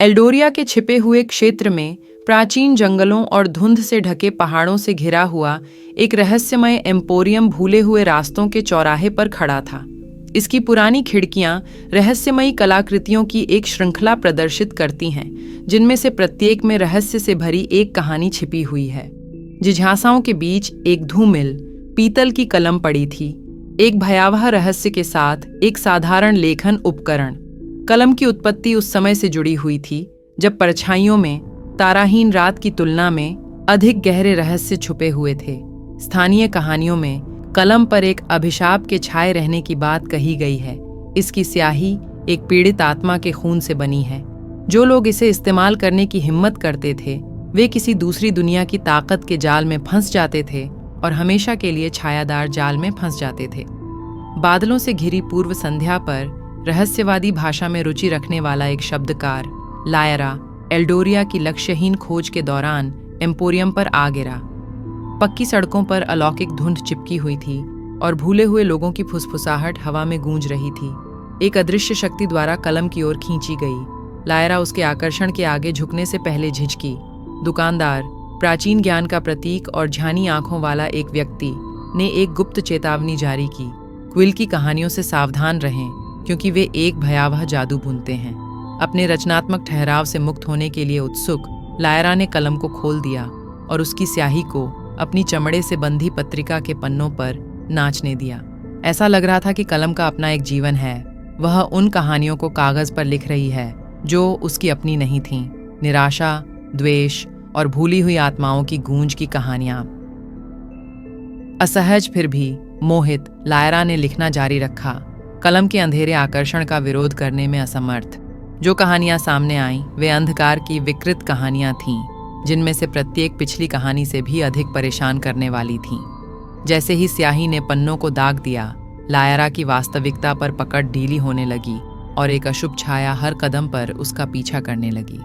Eldoria के छिपे हुए क्षेत्र में प्राचीन जंगलों और धुंध से ढके पहाड़ों से घिरा हुआ एक रहस्यमय एम्पोरियम भूले हुए रास्तों के चौराहे पर खड़ा था। इसकी पुरानी खिड़कियां रहस्यमयी कलाकृतियों की एक श्रृंखला प्रदर्शित करती हैं, जिनमें से प्रत्येक में रहस्य से भरी एक कहानी छिपी हुई है। जिज्ञासाओं के बीच एक धूमिल पीतल की कलम पड़ी थी, एक भयावह रहस्य के साथ एक साधारण लेखन उपकरण। कलम की उत्पत्ति उस समय से जुड़ी हुई थी जब परछाइयों में ताराहीन रात की तुलना में अधिक गहरे रहस्य छुपे हुए थे। स्थानीय कहानियों में कलम पर एक अभिशाप के छाए रहने की बात कही गई है। इसकी स्याही एक पीड़ित आत्मा के खून से बनी है। जो लोग इसे इस्तेमाल करने की हिम्मत करते थे, वे किसी दूसरी दुनिया की ताकत के जाल में फंस जाते थे और हमेशा के लिए छायादार जाल में फंस जाते थे। बादलों से घिरी पूर्व संध्या पर रहस्यवादी भाषा में रुचि रखने वाला एक शब्दकार लायरा एल्डोरिया की लक्ष्यहीन खोज के दौरान एम्पोरियम पर आ गिरा। पक्की सड़कों पर अलौकिक धुंध चिपकी हुई थी और भूले हुए लोगों की फुसफुसाहट हवा में गूंज रही थी। एक अदृश्य शक्ति द्वारा कलम की ओर खींची गई। लायरा उसके आकर्षण के आगे झुकने से पहले झिझकी। दुकानदार, प्राचीन ज्ञान का प्रतीक और झानी आंखों वाला एक व्यक्ति, ने एक गुप्त चेतावनी जारी की। क्विल की कहानियों से सावधान रहें, क्योंकि वे एक भयावह जादू बुनते हैं। अपने रचनात्मक ठहराव से मुक्त होने के लिए उत्सुक, लायरा ने कलम को खोल दिया और उसकी स्याही को अपनी चमड़े से बंधी पत्रिका के पन्नों पर नाचने दिया। ऐसा लग रहा था कि कलम का अपना एक जीवन है। वह उन कहानियों को कागज पर लिख रही है जो उसकी अपनी नहीं थीं। निराशा, द्वेष और भूली हुई आत्माओं की गूंज की कहानियां। असहज फिर भी मोहित, लायरा ने लिखना जारी रखा, कलम के अंधेरे आकर्षण का विरोध करने में असमर्थ। जो कहानियां सामने आईं, वे अंधकार की विकृत कहानियां थीं, जिनमें से प्रत्येक पिछली कहानी से भी अधिक परेशान करने वाली थीं। जैसे ही स्याही ने पन्नों को दाग दिया, लायरा की वास्तविकता पर पकड़ ढीली होने लगी और एक अशुभ छाया हर कदम पर उसका पीछा करने लगी।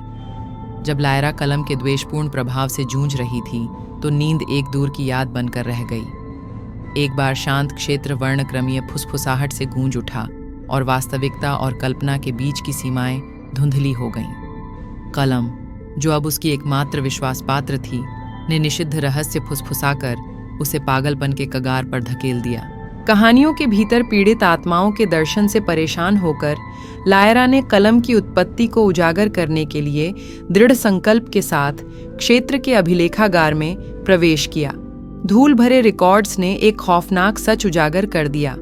जब लायरा कलम के द्वेषपूर्ण प्रभाव से जूझ रही थी, तो नींद एक दूर की याद बनकर रह गई। एक बार शांत क्षेत्र वर्णक्रमीय फुसफुसाहट से गूंज उठा और वास्तविकता और कल्पना के बीच की सीमाएं धुंधली हो गईं। कलम, जो अब उसकी एकमात्र विश्वास पात्र थी, ने निषिद्ध रहस्य फुसफुसाकर उसे पागलपन के कगार पर धकेल दिया। कहानियों के भीतर पीड़ित आत्माओं के दर्शन से परेशान होकर लायरा ने कलम की उत्पत्ति को उजागर करने के लिए दृढ़ संकल्प के साथ क्षेत्र के अभिलेखागार में प्रवेश किया। धूल भरे रिकॉर्ड्स ने एक खौफनाक सच उजागर कर दिया।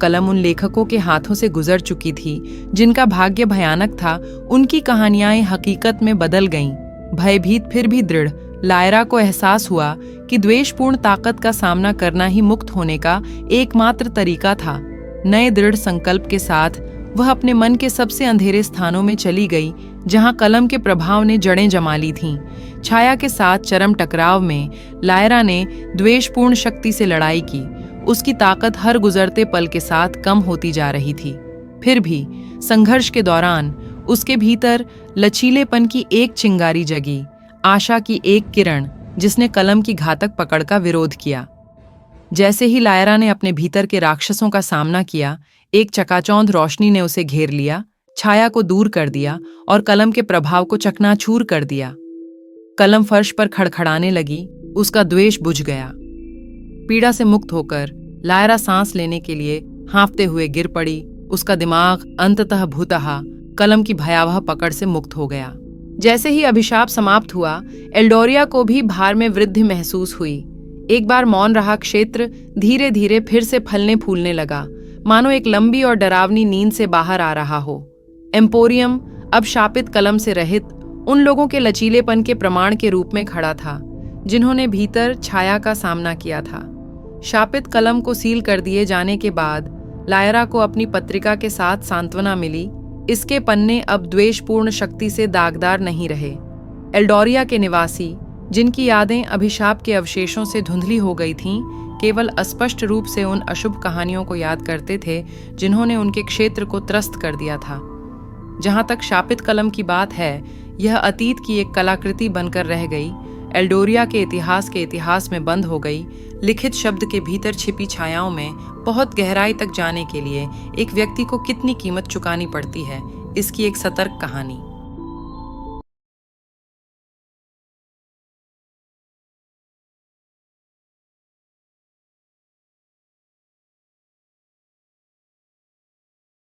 कलम उन लेखकों के हाथों से गुजर चुकी थी जिनका भाग्य भयानक था। उनकी कहानियां हकीकत में बदल गईं। भयभीत फिर भी दृढ़, लायरा को एहसास हुआ कि द्वेषपूर्ण ताकत का सामना करना ही मुक्त होने का एकमात्र तरीका था। नए दृढ़ संकल्प के साथ वह अपने मन के सबसे अंधेरे स्थानों में चली गई, जहां कलम के प्रभाव ने जड़ें जमा ली थीं। छाया के साथ चरम टकराव में लायरा ने द्वेषपूर्ण शक्ति से लड़ाई की। उसकी ताकत हर गुजरते पल के साथ कम होती जा रही थी। फिर भी संघर्ष के दौरान उसके भीतर लचीलेपन की एक चिंगारी जगी, आशा की एक किरण, जिसने कलम की घातक पकड़ का विरोध किया। जैसे ही लायरा ने अपने भीतर के राक्षसों का सामना किया, एक चकाचौंध रोशनी ने उसे घेर लिया, छाया को दूर कर दिया और कलम के प्रभाव को चकनाचूर कर दिया। कलम फर्श पर खड़खड़ाने लगी, उसका द्वेष बुझ गया। पीड़ा से मुक्त होकर लायरा सांस लेने के लिए हाँफते हुए गिर पड़ी। उसका दिमाग अंततः भूतहा कलम की भयावह पकड़ से मुक्त हो गया। जैसे ही अभिशाप समाप्त हुआ, एल्डोरिया को भी भार में वृद्धि महसूस हुई। एक बार मौन रहा क्षेत्र धीरे धीरे फिर से फलने फूलने लगा, मानो एक लंबी और डरावनी नींद से बाहर आ रहा हो। एम्पोरियम अब शापित कलम से रहित उन लोगों के लचीलेपन के प्रमाण के रूप में खड़ा था, जिन्होंने भीतर छाया का सामना किया था। शापित कलम को सील कर दिए जाने के बाद लायरा को अपनी पत्रिका के साथ सांत्वना मिली। इसके पन्ने अब द्वेषपूर्ण शक्ति से दागदार नहीं रहे। एल्डोरिया के निवासी, जिनकी यादें अभिशाप के अवशेषों से धुंधली हो गई थीं, केवल अस्पष्ट रूप से उन अशुभ कहानियों को याद करते थे जिन्होंने उनके क्षेत्र को त्रस्त कर दिया था। जहां तक शापित कलम की बात है, यह अतीत की एक कलाकृति बनकर रह गई। एल्डोरिया के इतिहास में बंद हो गई। लिखित शब्द के भीतर छिपी छायाओं में बहुत गहराई तक जाने के लिए एक व्यक्ति को कितनी कीमत चुकानी पड़ती है, इसकी एक सतर्क कहानी।